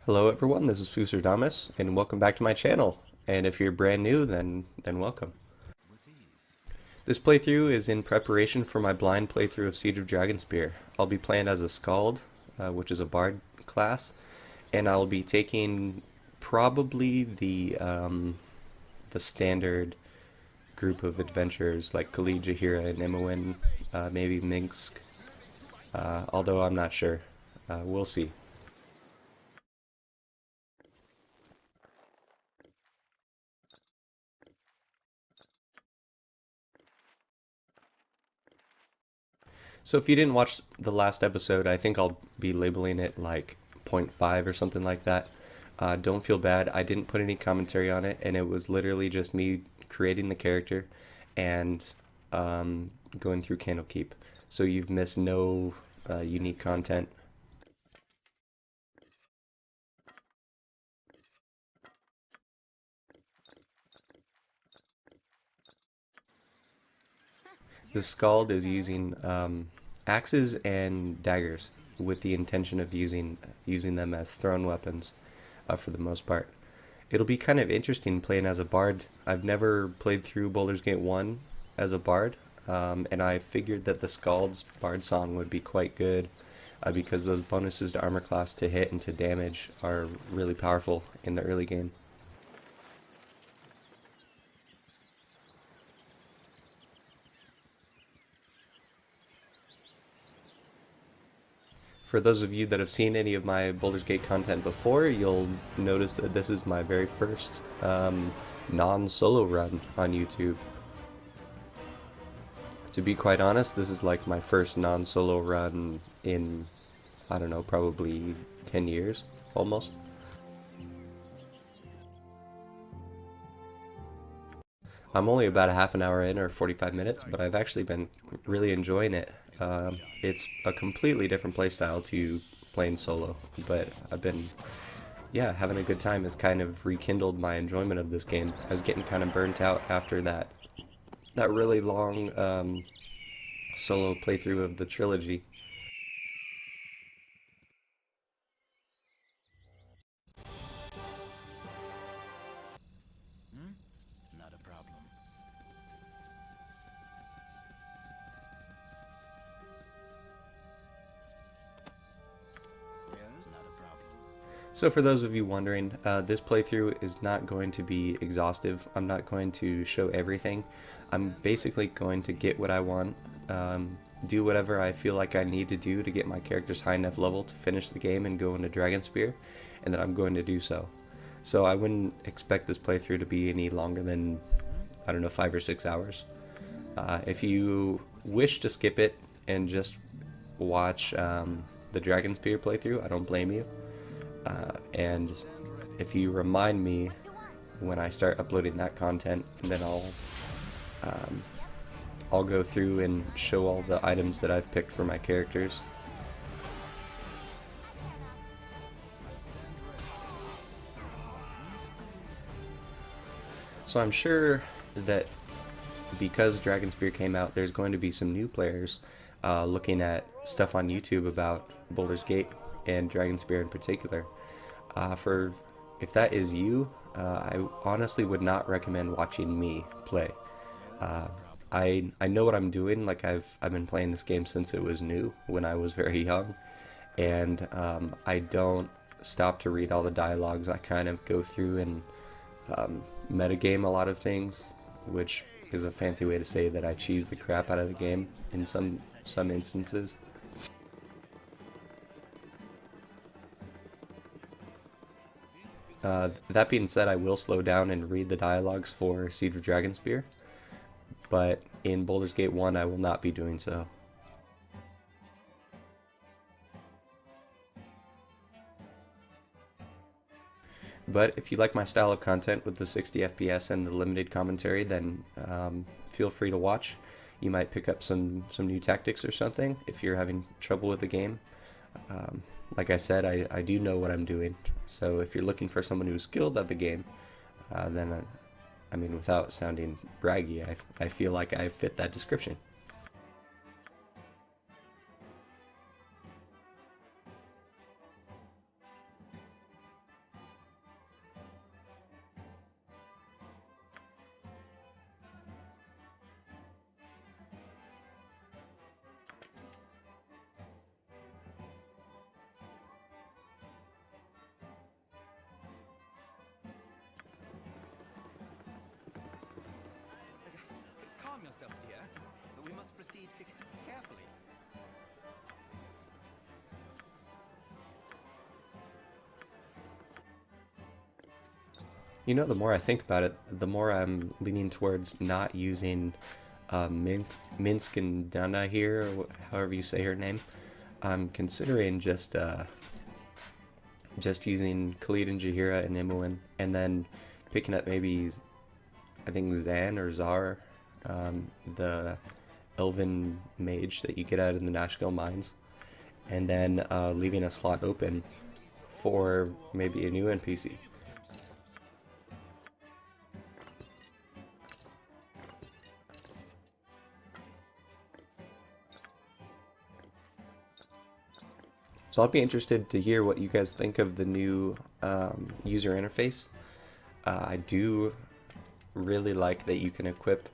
Hello everyone, this is Fuserdamus, and welcome back to my channel. And if you're brand new, then welcome. This playthrough is in preparation for my blind playthrough of Siege of Dragonspear. I'll be playing as a Skald, which is a bard class, and I'll be taking probably the standard group of adventurers like Khalid, Jahira, and Imoen, maybe Minsk, although I'm not sure. We'll see. So if you didn't watch the last episode, I think I'll be labeling it like point 0.5 or something like that. Don't feel bad. I didn't put any commentary on it, and it was literally just me creating the character and going through Candlekeep. So you've missed no unique content. The Skald is using axes and daggers with the intention of using them as thrown weapons for the most part. It'll be kind of interesting playing as a bard. I've never played through Baldur's Gate 1 as a bard, and I figured that the Skald's bard song would be quite good because those bonuses to armor class, to hit, and to damage are really powerful in the early game. For those of you that have seen any of my Baldur's Gate content before, you'll notice that this is my very first non-solo run on YouTube. To be quite honest, this is like my first non-solo run in, I don't know, probably 10 years, almost. I'm only about a half an hour in, or 45 minutes, but I've actually been really enjoying it. It's a completely different playstyle to playing solo, but I've been, yeah, having a good time. It's kind of rekindled my enjoyment of this game. I was getting kind of burnt out after that really long solo playthrough of the trilogy. Not a problem. Yes, not a problem. So for those of you wondering, this playthrough is not going to be exhaustive. I'm not going to show everything. I'm basically going to get what I want, do whatever I feel like I need to do to get my characters high enough level to finish the game and go into Dragonspear, and then I'm going to do so. So I wouldn't expect this playthrough to be any longer than, I don't know, 5 or 6 hours. If you wish to skip it and just watch the Dragonspear playthrough, I don't blame you. And if you remind me when I start uploading that content, then I'll go through and show all the items that I've picked for my characters. So I'm sure that because Dragonspear came out, there's going to be some new players looking at stuff on YouTube about Baldur's Gate and Dragonspear in particular. For if that is you, I honestly would not recommend watching me play. I know what I'm doing. Like I've been playing this game since it was new when I was very young, and I don't stop to read all the dialogues. I kind of go through and metagame a lot of things, which is a fancy way to say that I cheese the crap out of the game in some instances. That being said, I will slow down and read the dialogues for Siege of Dragonspear, but in Baldur's Gate 1 I will not be doing so. But if you like my style of content with the 60 FPS and the limited commentary, then feel free to watch. You might pick up some new tactics or something if you're having trouble with the game. Like I said, I do know what I'm doing. So if you're looking for someone who's skilled at the game, then I mean, without sounding braggy, I feel like I fit that description. yourself, dear. But we must proceed carefully. You know, the more I think about it, the more I'm leaning towards not using Minsk and Dana here, or however you say her name. I'm considering just using Khalid and Jahira and Imoen, and then picking up maybe, I think, Zan or Zar, the elven mage that you get out in the Nashkel mines, and then leaving a slot open for maybe a new NPC. So I'll be interested to hear what you guys think of the new user interface. I do really like that you can equip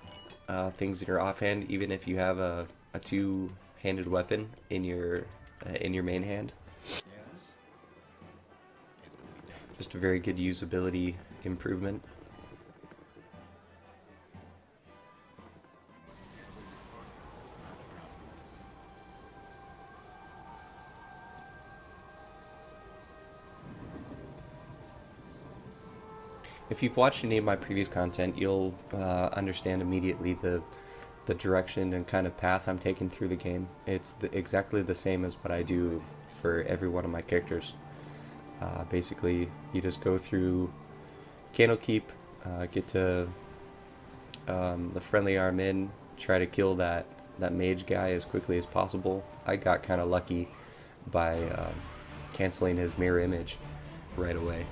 things in your offhand, even if you have a two-handed weapon in your main hand. Yes? Just a very good usability improvement. If you've watched any of my previous content, you'll understand immediately the direction and kind of path I'm taking through the game. It's exactly the same as what I do for every one of my characters. Basically, you just go through Candlekeep, get to the friendly arm in, try to kill that mage guy as quickly as possible. I got kind of lucky by canceling his mirror image right away.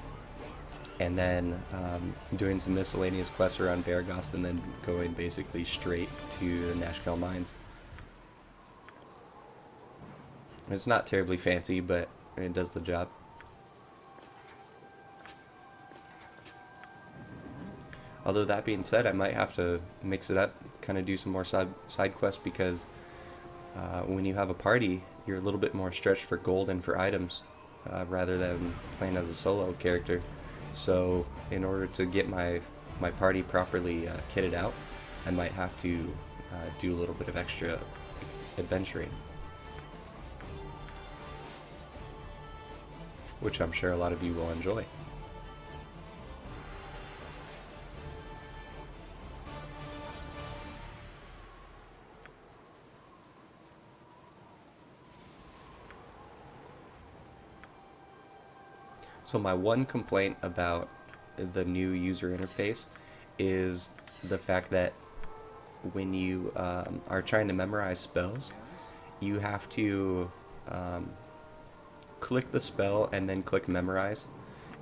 And then doing some miscellaneous quests around Beregost, and then going basically straight to the Nashkel mines. It's not terribly fancy, but it does the job. Although that being said, I might have to mix it up, kind of do some more side quests, because when you have a party, you're a little bit more stretched for gold and for items, rather than playing as a solo character. So in order to get my party properly kitted out, I might have to do a little bit of extra adventuring, which I'm sure a lot of you will enjoy. So my one complaint about the new user interface is the fact that when you are trying to memorize spells, you have to click the spell and then click memorize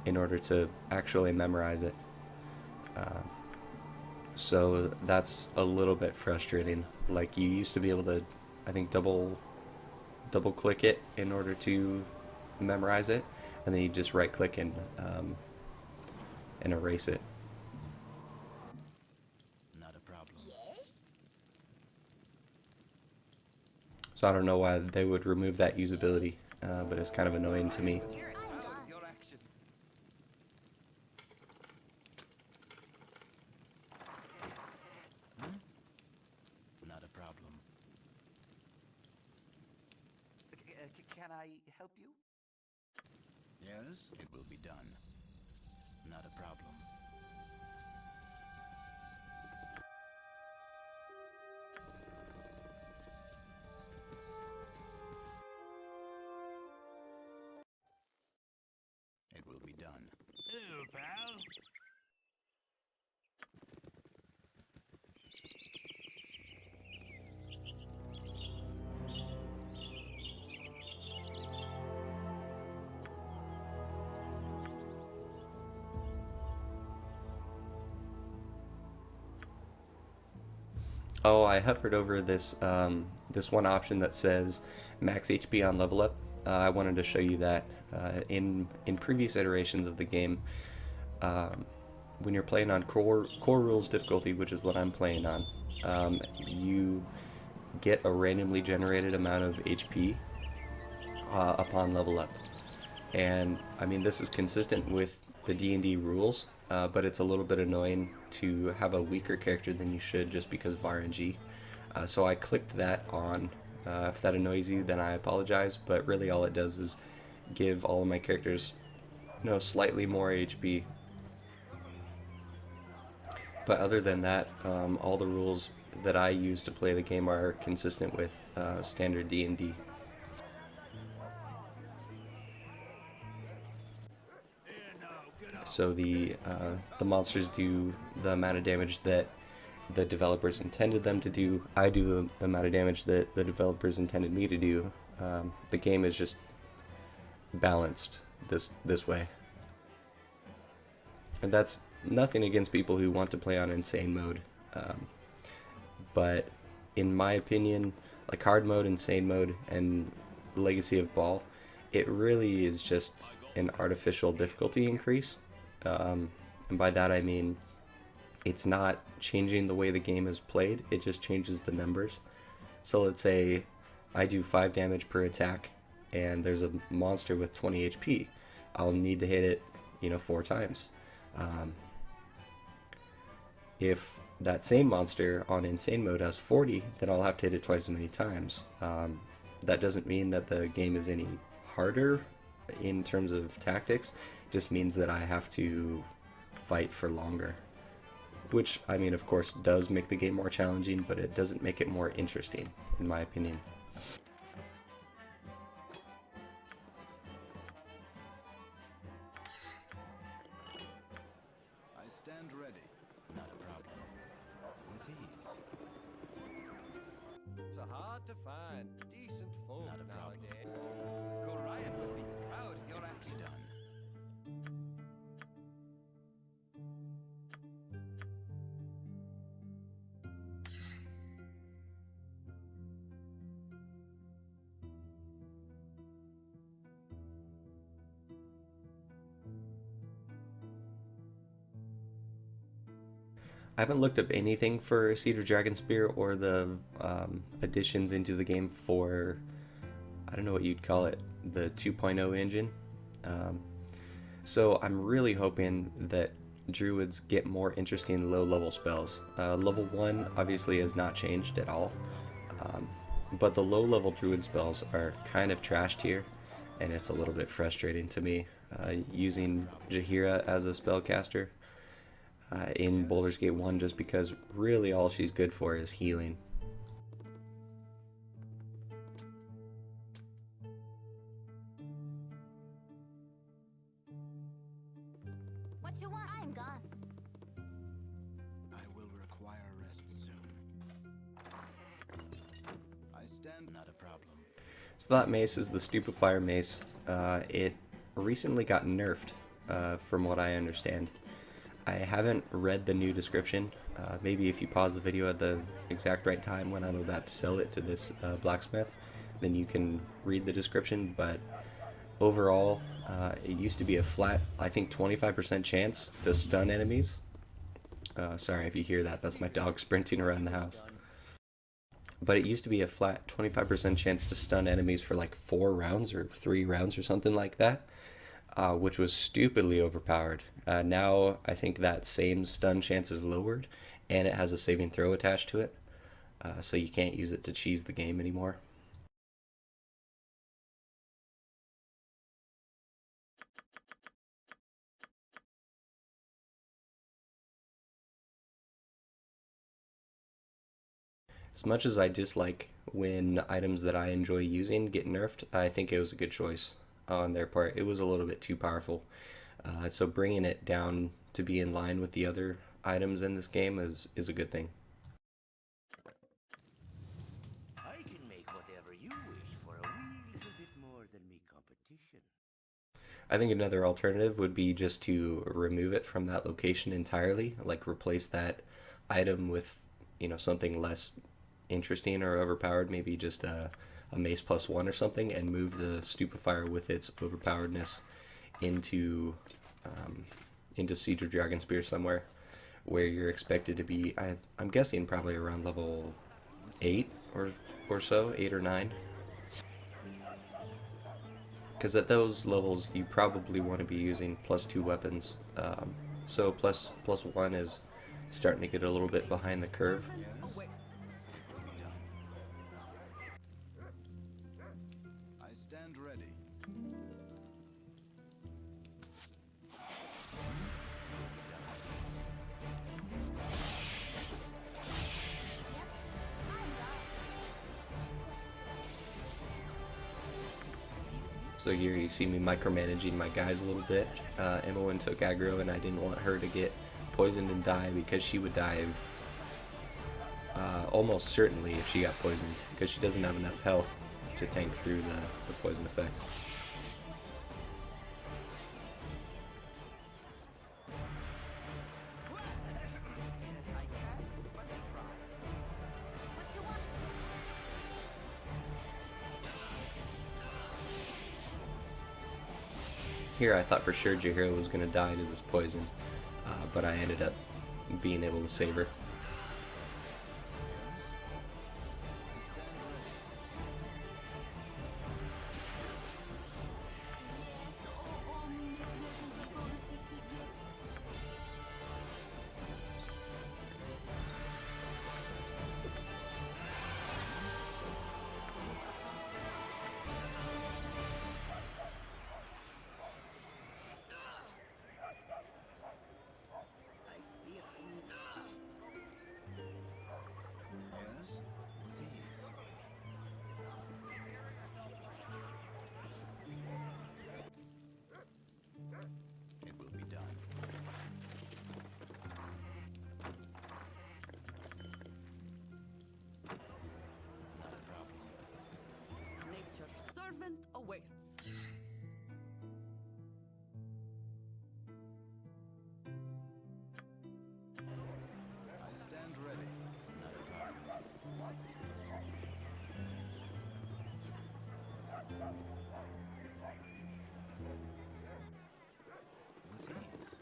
in order to actually memorize it. So that's a little bit frustrating. Like, you used to be able to, I think, double click it in order to memorize it, and then you just right click and erase it. Not a problem. So I don't know why they would remove that usability, but it's kind of annoying to me. Your actions. Not a problem. Can I help you? Yes? It will be done. Not a problem. It will be done. Ew, pal. Oh, I hovered over this this one option that says max HP on level up. I wanted to show you that in previous iterations of the game, when you're playing on core rules difficulty, which is what I'm playing on, you get a randomly generated amount of HP upon level up. And I mean, this is consistent with the D&D rules, but it's a little bit annoying to have a weaker character than you should just because of RNG. So I clicked that on. If that annoys you, then I apologize, but really all it does is give all of my characters, slightly more HP. But other than that, all the rules that I use to play the game are consistent with standard D&D. So the monsters do the amount of damage that the developers intended them to do. I do the amount of damage that the developers intended me to do. The game is just balanced this way. And that's nothing against people who want to play on insane mode. But in my opinion, like hard mode, insane mode, and Legacy of Ball, it really is just an artificial difficulty increase. And by that I mean it's not changing the way the game is played, it just changes the numbers. So let's say I do 5 damage per attack and there's a monster with 20 HP. I'll need to hit it, 4 times. If that same monster on insane mode has 40, then I'll have to hit it twice as many times. That doesn't mean that the game is any harder in terms of tactics, it just means that I have to fight for longer. Which, I mean, of course, does make the game more challenging, but it doesn't make it more interesting, in my opinion. I stand ready. Not a problem. With ease. It's hard to find decent folk Not a problem. nowadays. Gorion would be proud of your action. Done. I haven't looked up anything for Siege of Dragonspear or the additions into the game for, I don't know what you'd call it, the 2.0 engine. So I'm really hoping that Druids get more interesting low-level spells. Level 1 obviously has not changed at all, but the low-level Druid spells are kind of trashed here, and it's a little bit frustrating to me. Using Jaheira as a spellcaster in Baldur's Gate 1 just because really all she's good for is healing. What you want? I'm gone. I will require rest soon. I stand. Not a problem. So that mace is the Stupefier mace. It recently got nerfed, from what I understand. I haven't read the new description. Maybe if you pause the video at the exact right time when I'm about to sell it to this blacksmith, then you can read the description. But overall, it used to be a flat, I think 25% chance to stun enemies. Sorry if you hear that, that's my dog sprinting around the house. But it used to be a flat 25% chance to stun enemies for like 4 rounds or 3 rounds or something like that. Which was stupidly overpowered. Now I think that same stun chance is lowered, and it has a saving throw attached to it, so you can't use it to cheese the game anymore. As much as I dislike when items that I enjoy using get nerfed, I think it was a good choice on their part. It was a little bit too powerful. So bringing it down to be in line with the other items in this game is a good thing. I can make whatever you wish for a wee little bit more than me competition. I think another alternative would be just to remove it from that location entirely, like replace that item with, something less interesting or overpowered, maybe just a mace +1 or something, and move the Stupefier with its overpoweredness into Siege of Dragonspear somewhere, where you're expected to be, I'm guessing probably around level 8 or so, 8 or 9. Because at those levels you probably want to be using +2 weapons, So +1 is starting to get a little bit behind the curve. I stand ready. So here you see me micromanaging my guys a little bit. Emma took aggro, and I didn't want her to get poisoned and die, because she would die almost certainly if she got poisoned, because she doesn't have enough health to tank through the poison effect. Here I thought for sure Jahira was going to die to this poison, but I ended up being able to save her. It will be done. Not a problem. Nature's servant awaits. I stand ready. Not a problem. With ease.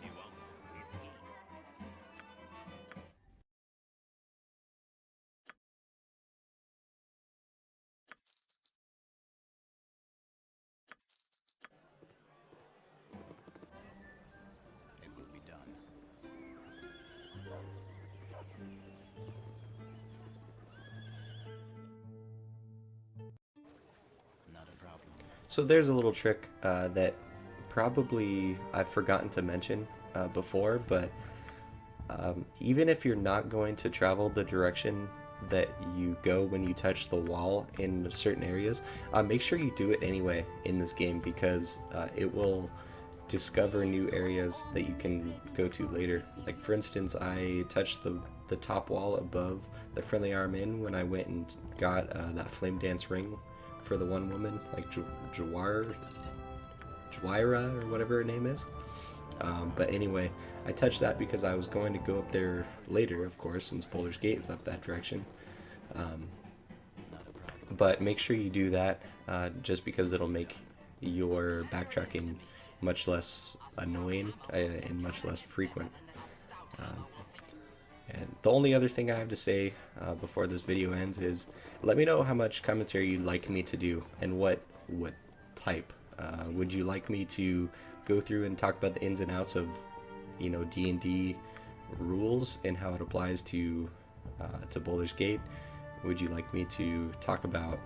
You want some whiskey? It will be done. Not a problem. So there's a little trick that probably I've forgotten to mention before, but even if you're not going to travel the direction that you go when you touch the wall in certain areas, make sure you do it anyway in this game, because it will discover new areas that you can go to later. Like for instance, I touched the top wall above the friendly arm in when I went and got that flame dance ring for the one woman, like Jawira or whatever her name is. But anyway, I touched that because I was going to go up there later, of course, since Baldur's Gate is up that direction. But make sure you do that, just because it'll make your backtracking much less annoying and much less frequent. And the only other thing I have to say before this video ends is, let me know how much commentary you'd like me to do, and what type. Would you like me to go through and talk about the ins and outs of, you know, D&D rules and how it applies to Baldur's Gate? Would you like me to talk about,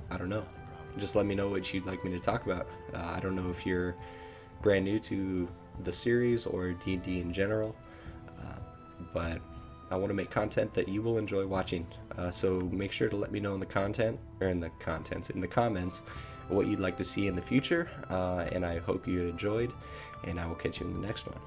I don't know. Just let me know what you'd like me to talk about. I don't know if you're brand new to the series or D&D in general, but I want to make content that you will enjoy watching. So make sure to let me know in the comments what you'd like to see in the future, and I hope you enjoyed, and I will catch you in the next one.